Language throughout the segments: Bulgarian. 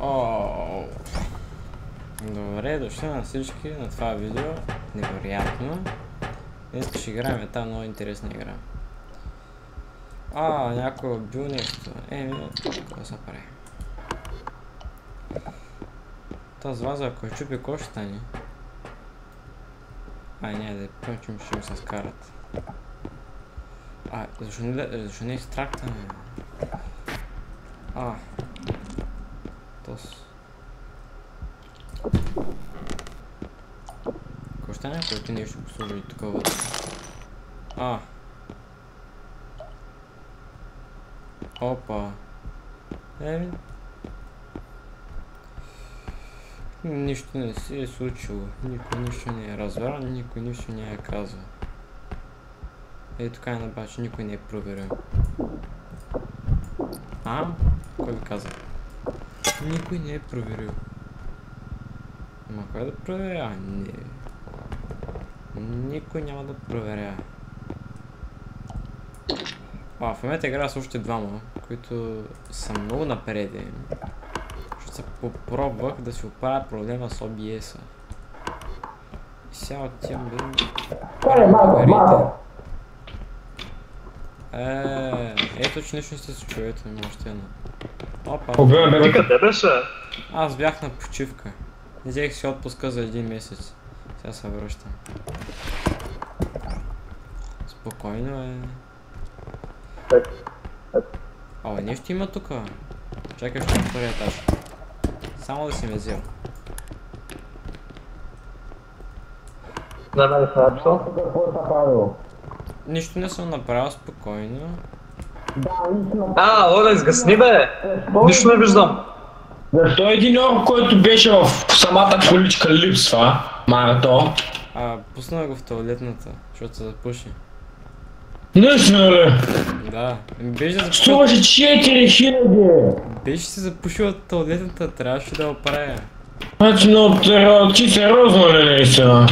О, добре, дошли на всички на това видео. Невероятно. Днес ще играем тази много интересна игра. Някой бил нещо. Какво се прави? Тази ваза, ако чупи, какво ще стане? Не, да почнем, ще ми се скарат. Защо не екстрактаме? Какво ще някой ти нещо послужи такова? Опа. Нищо не се е случило. Никой нищо не е разбрал, никой нищо не е казал. Така обаче никой не е проверил. Кой ви каза? Никой не е проверил. Кой да проверя? Не. Никой няма да проверя. В момента игра с още двама, които са много напреди. Защото се попробвах да си оправя проблема с OBS-а. И сега отивам да проверите. Ето, че нищо не се случва, ето има още една. Ти къде беше? Аз бях на почивка. Взех си отпуска за 1 месец. Сега се връщам. Спокойно нещо има тука. Чакай, ще на втория етаж. Само да си ме взел. Нищо не съм направил, спокойно. Оля, изгасни бе! Нищо не виждам. Защо един орк, който беше в самата количка липсва? Марато? Пусна го в тоалетната, защото се запуши. Наистина ли? Да, беше запушил. Струваше 4000! Беше се запушил от тоалетната, трябваше да оправя. Значи, но ти сериозно ли наистина?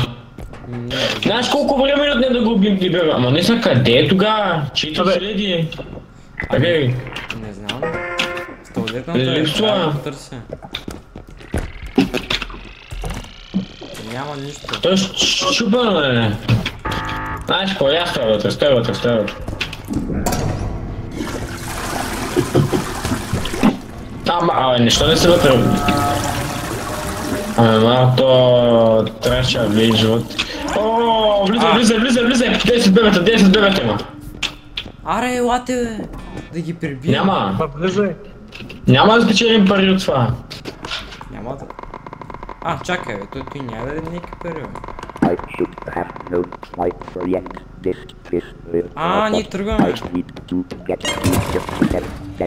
Знаеш колко време не да губим дебела? Ама не са къде е тогава? 4000? Къде? Не знам. В тоалетната трябва да потърся. Няма нищо. Той щупано не. Знаеш какво, я стой вътре. Нищо не се вътре. То трябваше да влезе живот. Влизай! 10 бебета има. Елате бе! Да ги прибия. Няма. Влизай. Няма да спечелим пари от това. Няма да... чакай бе, той няма да даде някакви пари бе. Ние тръгваме.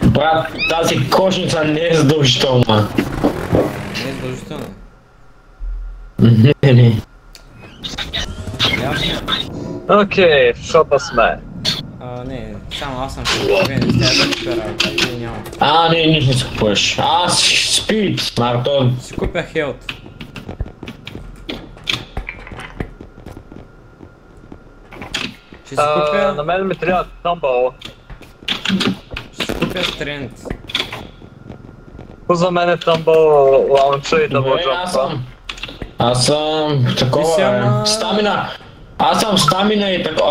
Брат, тази кошница не е задължителна. Не е задължителна? Не. Окей, в шопа сме. Не, само аз съм купен, не сте да купя работа, или няма. Не, нищо не си купуваш. Спид, Мартон. Си купя хелт. Ще си купя... На мен ми трябва тъмбъл. Ще си купя стрент. За мен е тъмбъл лаунча и дъбъл джампа. Аз съм такова, стамина. Аз съм стамина и така.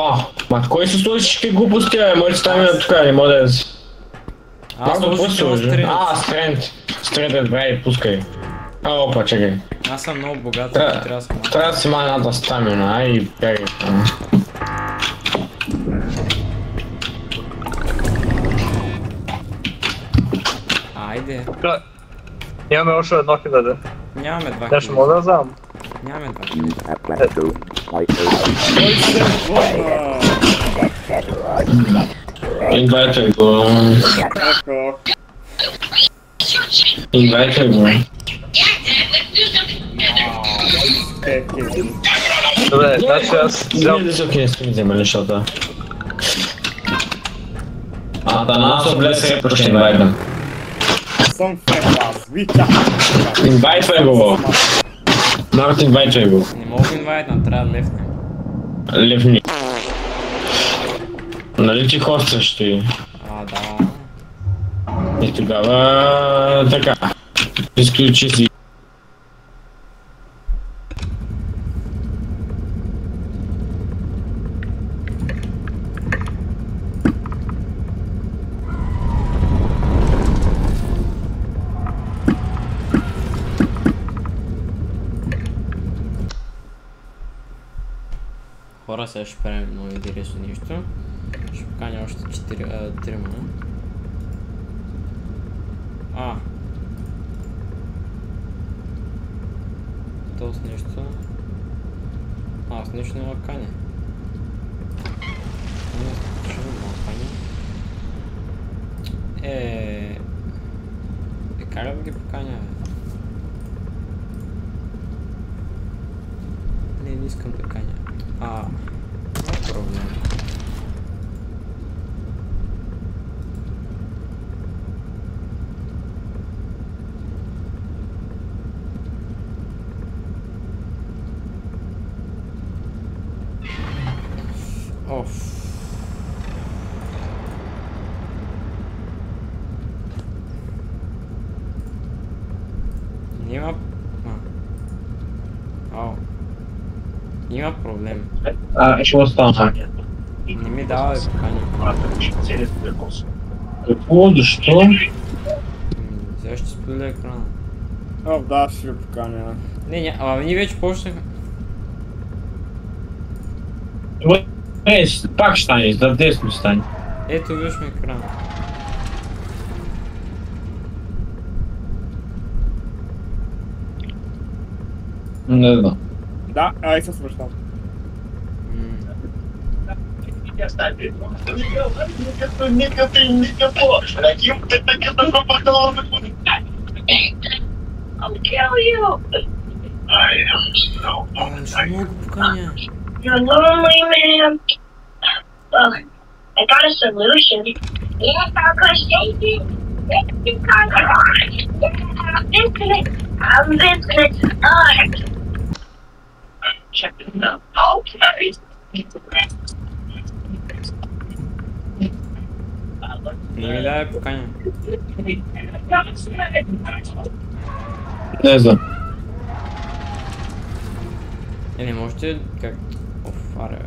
Кой се сложи всички глупости, моите стамина тук, не мога да си. Аз сложих стрент. Стрент е добре и пускай. Опа, чакай. Аз съм много богат, трябва да съм малко. Трябва да си май едната стамина, и бягай. Айде. Имаме още 1000. Нямаме 2000. Те ще мога да знам. Нямаме 2000. Инвайтвай го. Добре, значи аз взел... Не са окей, не взема нещата. Атанасо влезе, ще инвайтвам. Инвайтвай го! Марто, инвайтвай го. Не мога да инвайтна, трябва да лефнем. Левни. Нали ти хосташ ти? Да. И тогава... така. изключи си. Хора, сега ще правим много интересно нещо. Ще поканя още 3-ма. То с нещо... с нещо не маканя. Ще не маканя. Как да ги поканя? Не искам да каня. Няма проблем. Има проблем. Ще остана. Не ми дава да поканя. Какво? Защо? Сега ще споделя екрана. Да, ще ви поканя. Ние вече почнаха. Пак ще стане, за десно стане. Ето виж ми екрана. Не знам. Да, ай се свършвам. I'll kill you! Ще много поканя. You're lonely, man. Well, I got a solution. Yeah, Conquer Station. I'm Vincent. Check it out. Okay. Не ми дай поканя. Не знам. Не можете как... аре.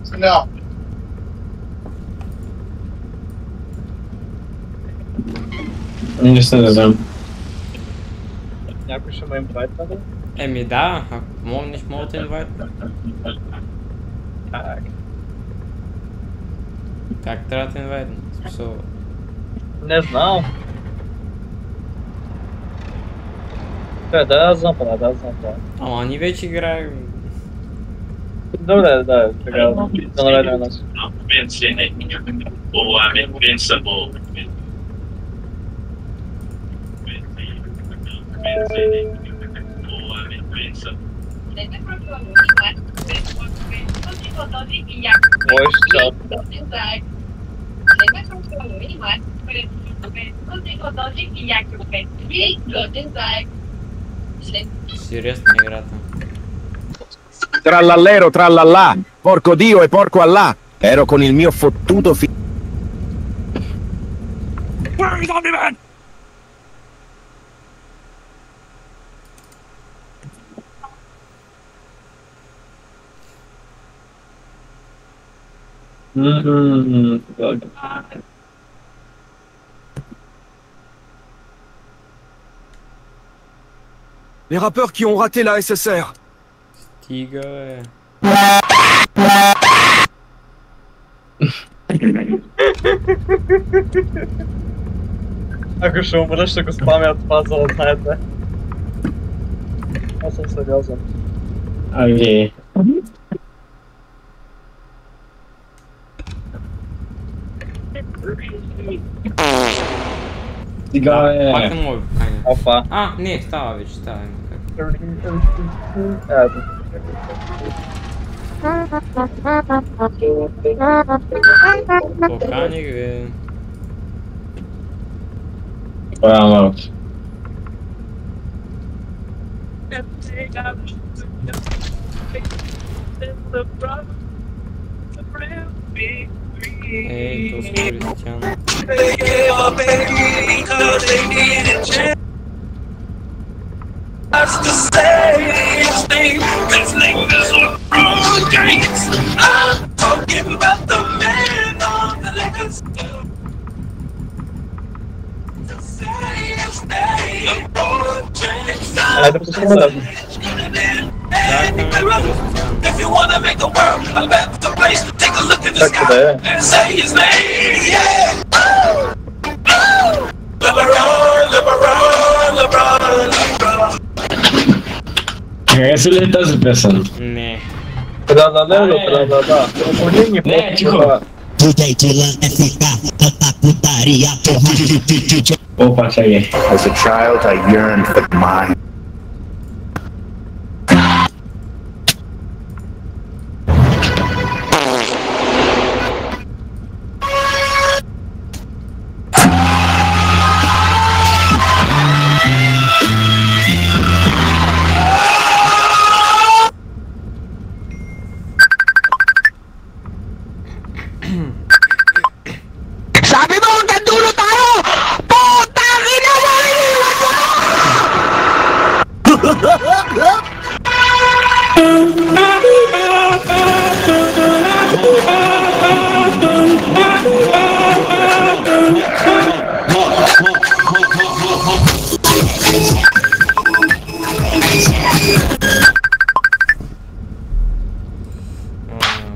No. Не знам. Някой ще ме инвайтна да? Да, ако мога да инвайтна. Как трябва да инвайтна? Смисъл... Не знам. Да знам това. Ама ние вече играем. Добре, сега да наведем нас. I'm invincible. Voice chat. Сериозна играта. Trallallero, trallallà, porco Dio e porco Allah. Ero con il mio fottuto Where's Omni-Man? Les rappeurs qui ont raté la SSR. Стига, Ако ще умреш, ще го спамят това, за да знаете. Аз съм сериозен. Окей. Сега е... Пак не мога поканя. Опа. Не, става вече, става. Ето. Поканих ви. Правилно. Ей, то с Кристиан. Айде посмотрим. Да, там Так куда е? Хареса ли тази песен? Не. Да. Управление Не, тихо. Опа, чакай. As a child, I yearned for mine. Sabi mo, hanggang dulo tayo! Putang ina mo! Iniwan mo!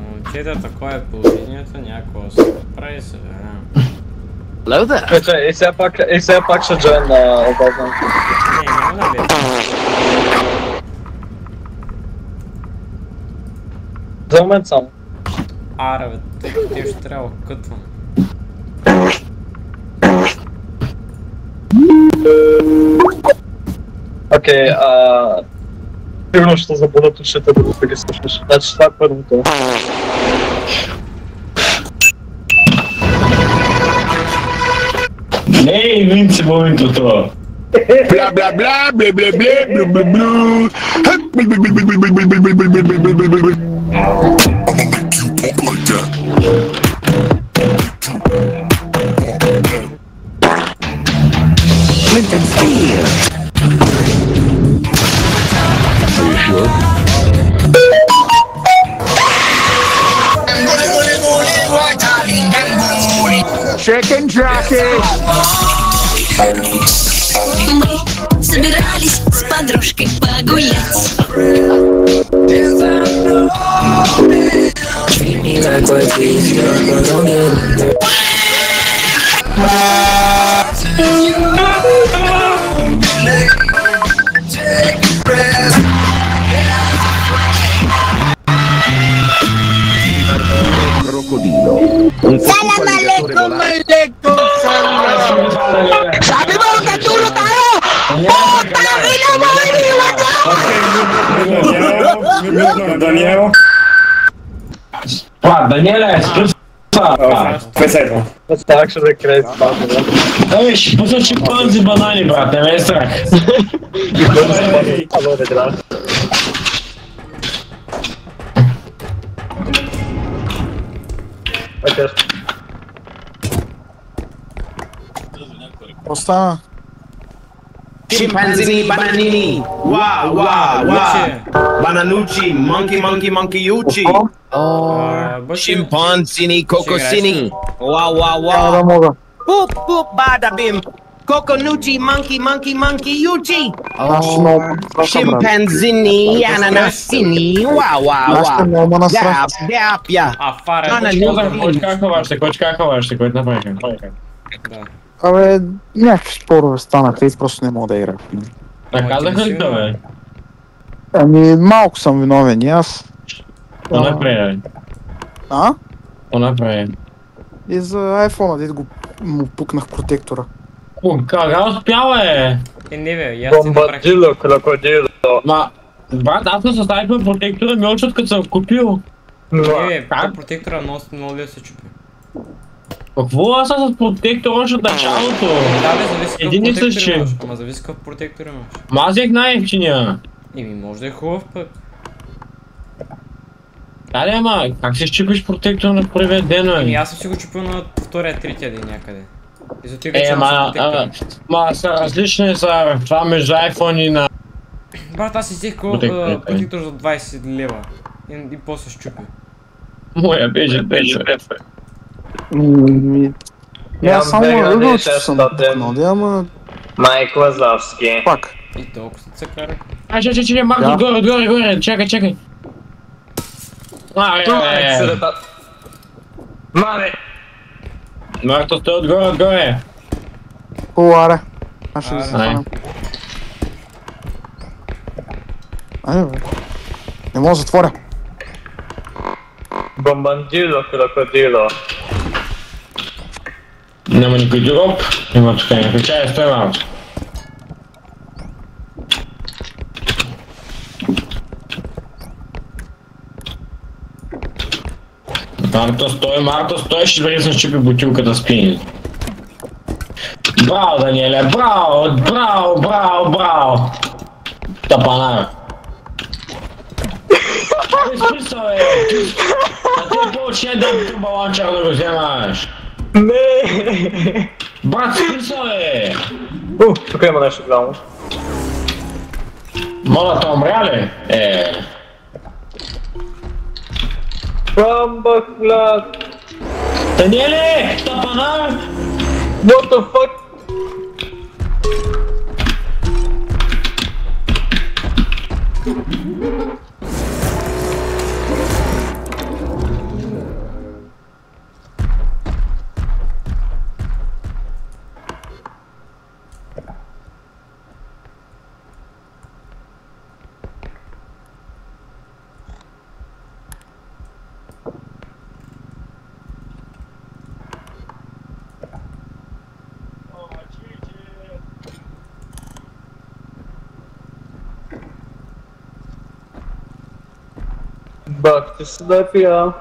Момчета, такова е положението, някакво се прави се, Hello there. Чакай, и сега пак ще джоин на образно. Не, няма да бе. За момент само. Аре бе, те ще трябва да кътвам. Окей, сигурно ще забудат ушите да ги слушаш. Значи това е първото. Не, Винце, моментото. Bla bla bla bla bla bla bla bla bla. Clinton Steel. Are you sure? Chicken jockey. Мы собирались с подружкой погулять. Crocodilo. Un Salam alaikum, alaikum, salam. Sabi mo, hanggang dulo tayo! Putang ina mo! Iniwan mo! Daniel. А, Даниеля, Пресетно. Так ще да крей спазва. Ей, ще посочи пълзи банани, брат, не ме е страх. Ало, ведра. Окей. Остана. Chimpanzini, bananini, wah, wah, wah. Bananucci, monkey, uchi. Chimpanzini, cocosini, wah, wah, wah. мога. Boop, boop, bada bim. Coconucci, monkey, uchi. Chimpanzini, ananasini, wah, wah, wah. Dap, ya. Кой чакаваш, кой направиха? Да. Абе, някакви спорове станаха и просто не мога да игра. Наказаха ли те, бе? Ами, малко съм виновен и аз. Какво направи? А? Какво направи? И за iPhone-а, дед го му пукнах протектора. Кога успява, е? Не бе, и аз ти направих. Бомбадило, крокодило. Ма, брат, аз с iPhone протектора ми очат като съм купил. Не бе, протектора много да се чупи. Какво аз с протектор още от началото? Да бе, зависи Един и какъв протектор същи. имаш. Ама зависи какъв протектор имаш. Ма аз взех най-ефтиния. Еми, може да е хубав пък. Да, ама, как се щупиш протектор на първия ден, Ами аз съм си го чупил на втория, третия ден някъде. И за тия вече ма са различни са това между iPhone и на... Брат, аз си взех протектор за 20 лева и после щупи. Моя беше. Аз само ръгъл, че съм пукнал, ама... Майк Лазовски. Пак. И толкова се кара. Чакай, Марко, отгоре, чакай. Мале! Марто, стой отгоре. Аре. Аз ще ви се хванем. Айде бе. Не мога да затворя. Бомбандило, крокодило. Няма никой друг. Има тук някакъв чай, стой малко. Марто, стой, ще бъде да щупи бутилката с пини. Браво, Даниеле, браво! Тапанар. Смисъл е, а ти повече не дам баланчар да го вземаш. Не! Брат, смисъл е! Тук има нещо голямо. Модата умря ли? Бамбак, блядь! Даниеле! Тапанар! What the fuck? Бах ти се да пия.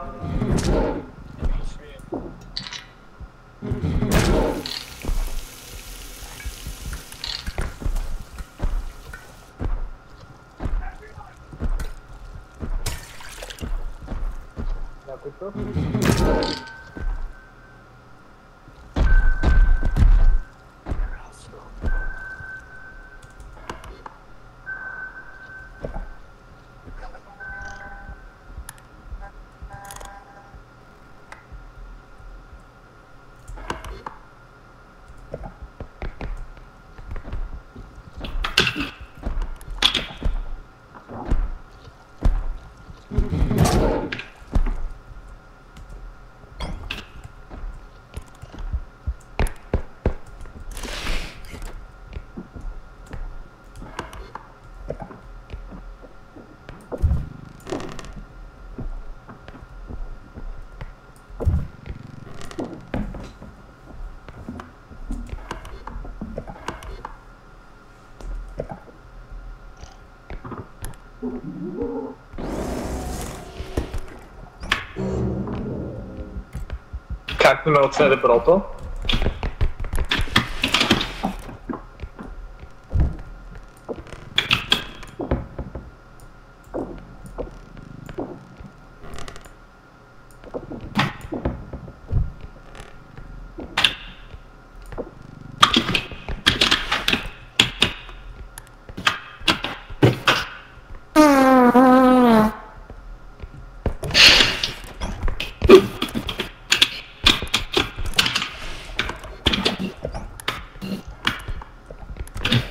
Как не ме отведе брото?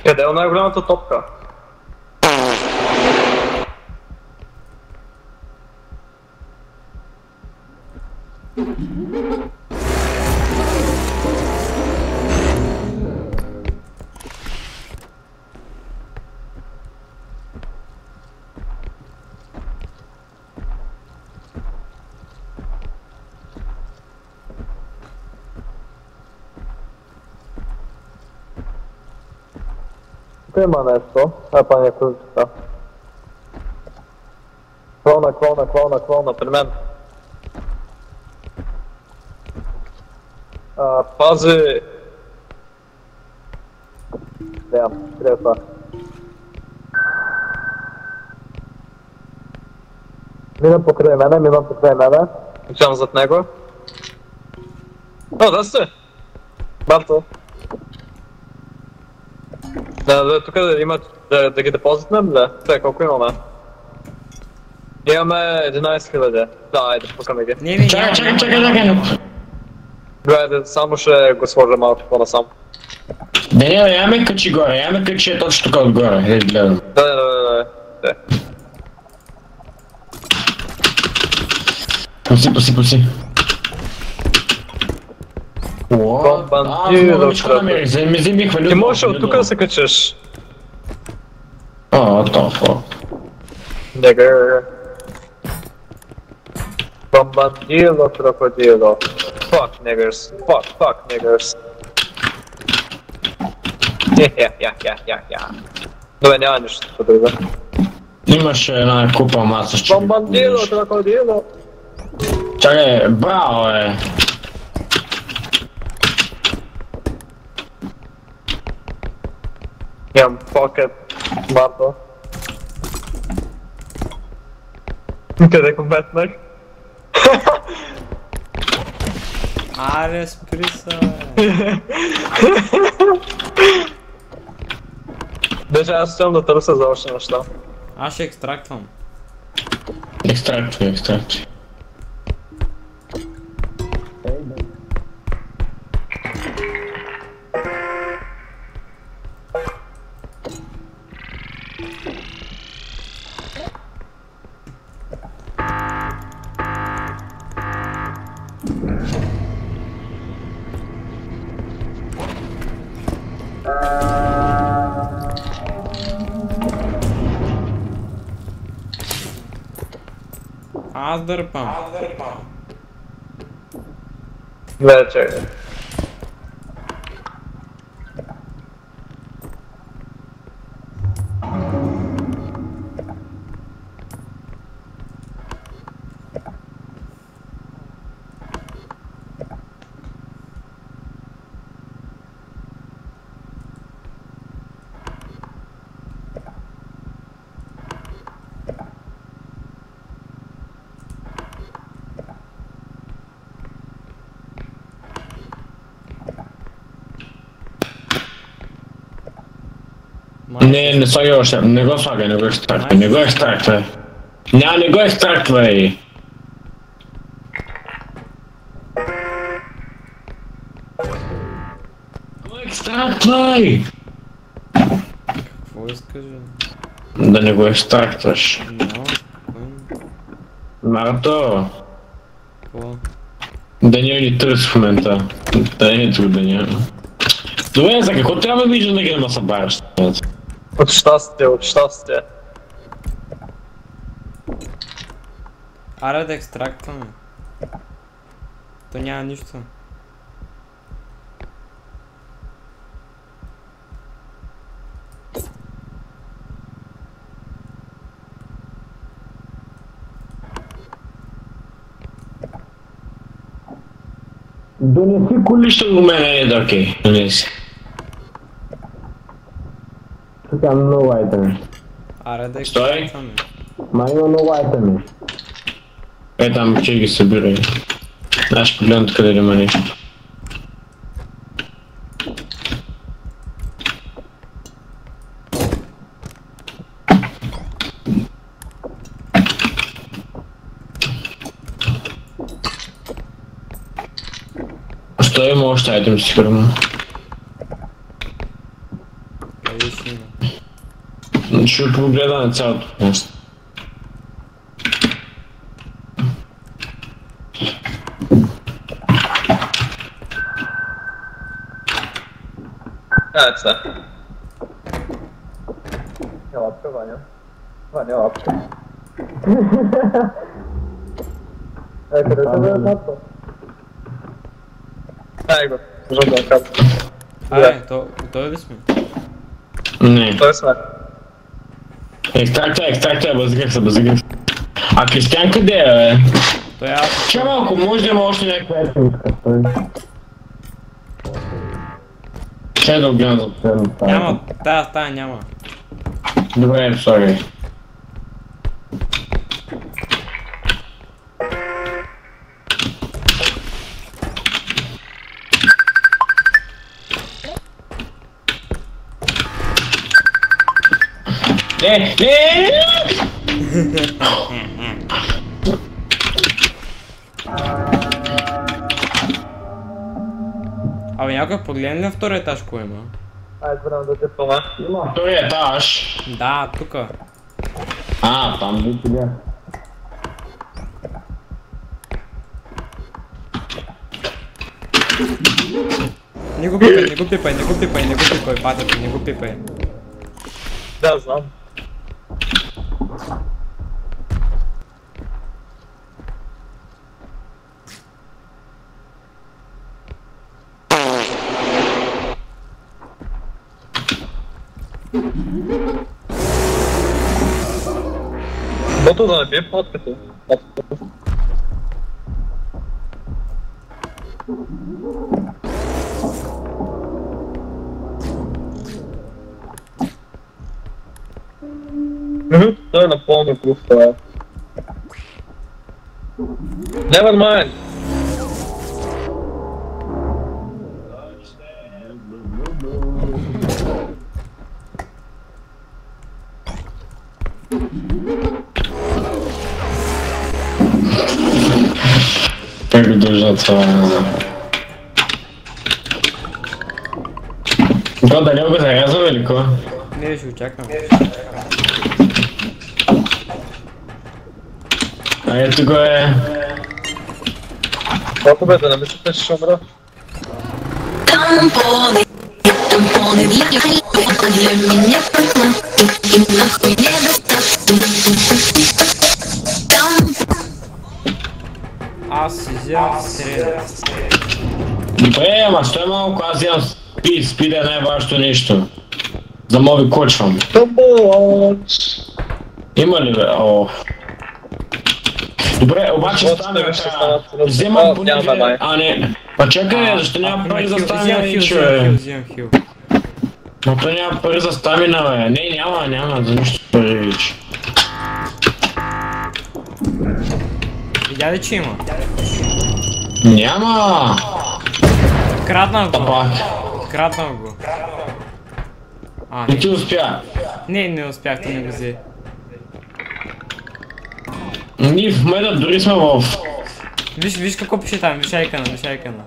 Къде е най-голямата топка? Тук има нещо, па някой така. Клона, при мен. Пази! Да, къде е това? Мина покрай мене. Отивам зад него. О, да сте! Барто. Тук има да ги депозитнем, да? Те, колко имаме? Имаме 11 000. Да, айде, пускаме ги. Чакай. Гледай, само ще го сложа малко по-насам. Не, я ме качи горе, я ме качи точно тук отгоре, гледам. Да. Пуси. О, новичко намерих, вземи хвалю. Ти можеш от тук да се качиш. О, толкова. Негър. Бомбандило, крокодило. Fuck niggers. Fuck niggers. Я. Добре, няма нищо по-друго. Имаше една купа маса с чипи. Бомбандило, крокодило. Чакай, браво. Имам покет, Марто. Къде го метнах? Аре, спри се, Даже аз искам да търся за още неща. Аз ще екстрактвам. Екстрактвай. Аз дърпам. Вече. Не слагай още, не го слагай, не го екстрактвай. Не го екстрактвай. Екстрактвай! Какво искаш? Да не го екстрактваш. No, Марто! какво? Даниел ни търси в момента. Да не е тук Даниел. Добре, за какво трябва да виждам да ги да събараш? От щастие. Аре да екстрактваме. То няма нищо. Донеси колища до мене, окей. Донеси. Тук има много айтеми. Аре да Стой. екстрактваме. Има много айтеми. Там че ги събирай. Аз ще погледам тук дали има нещо. Стой, има още айтем сигурно. Къде ще има? Ще погледа на цялото място. Це. Не лапка, Ваня. Ваня лапка. Къде се бе лапка? Дай го, жълта капка. Аре, той ли сме? Не. Той сме. Екстрактвай, бъзгах се. А Кристиан къде е, бе? Той аз... Ча малко, може да има още някаква етника. Ще да огледам за последната. Няма, тая няма. Добре, сори. Не! Абе, някой погледне на втория етаж, кой има? Айде, време да те пома. Има втория етаж. Да, тука. Там ви тогава. Не го пипай, не го пипай, не го пипай, не го пипай, патата, не го пипай. Да, знам. Бото да не бие патката. Той е напълно глух това. Never mind! Как го държат това? Какво, да не го зарязва или какво? Не, ще очаквам. Ето го е. Колко бе, да не мислите, че ще умра? Тампоны, тампоны для меня и нахуй не достаточно. Аз си вземам стрела. Добре, ама стой малко, аз вземам спид е най-важното нещо. Да мога ви кочвам. Има ли бе? Добре, обаче стане така. Вземам понеже... не. Па чакай, защо няма пари за стамина вече, бе? Вземам хил. Но то няма пари за стамина, бе. Не, няма за нищо пари вече. Видя ли, че има? Няма! Краднах го. Тапак. Краднах го. Не ти успя. Не успях, не го взе. Ние в момента дори сме в... Виж какво пише там, виж айкана. Виж айкана.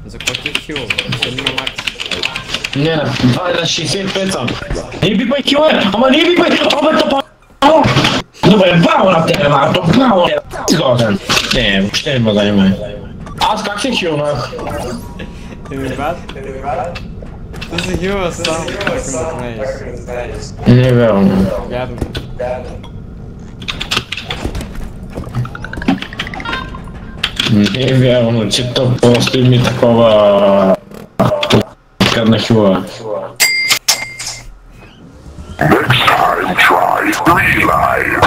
За какво ти е хил? Ще ли на макс? Не, на 65 съм. Не бипай хила, ама не бипай! Абе, тъпа! Добре, браво на тебе, Марто, браво! Сгоден. Не, въобще не ме занимай. Аз как се хилнах? Брат? Ти се хилва сам, ако не знаеш. Не е верно. Вярно. Не е вярно, че то просто ми такова... Кадна хила. I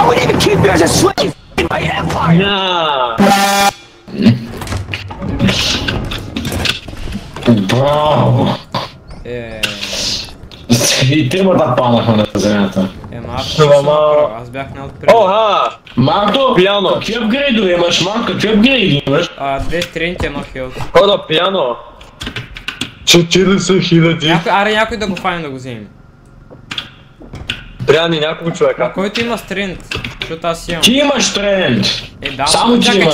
would even keep you as a slave in my empire. Браво! И тримата паднаха на земята. Аз бях не отпред. Марто! Пиано! Какви апгрейдове имаш, Марто? Какви апгрейди имаш? 2 стрелите, 1 хилт. Хода, пиано! 40 000. Аре някой да го файне да го вземем. Трябва ни няколко човека. Който има стрент, защото аз имам. Ти имаш тренд! Да, само ти имаш.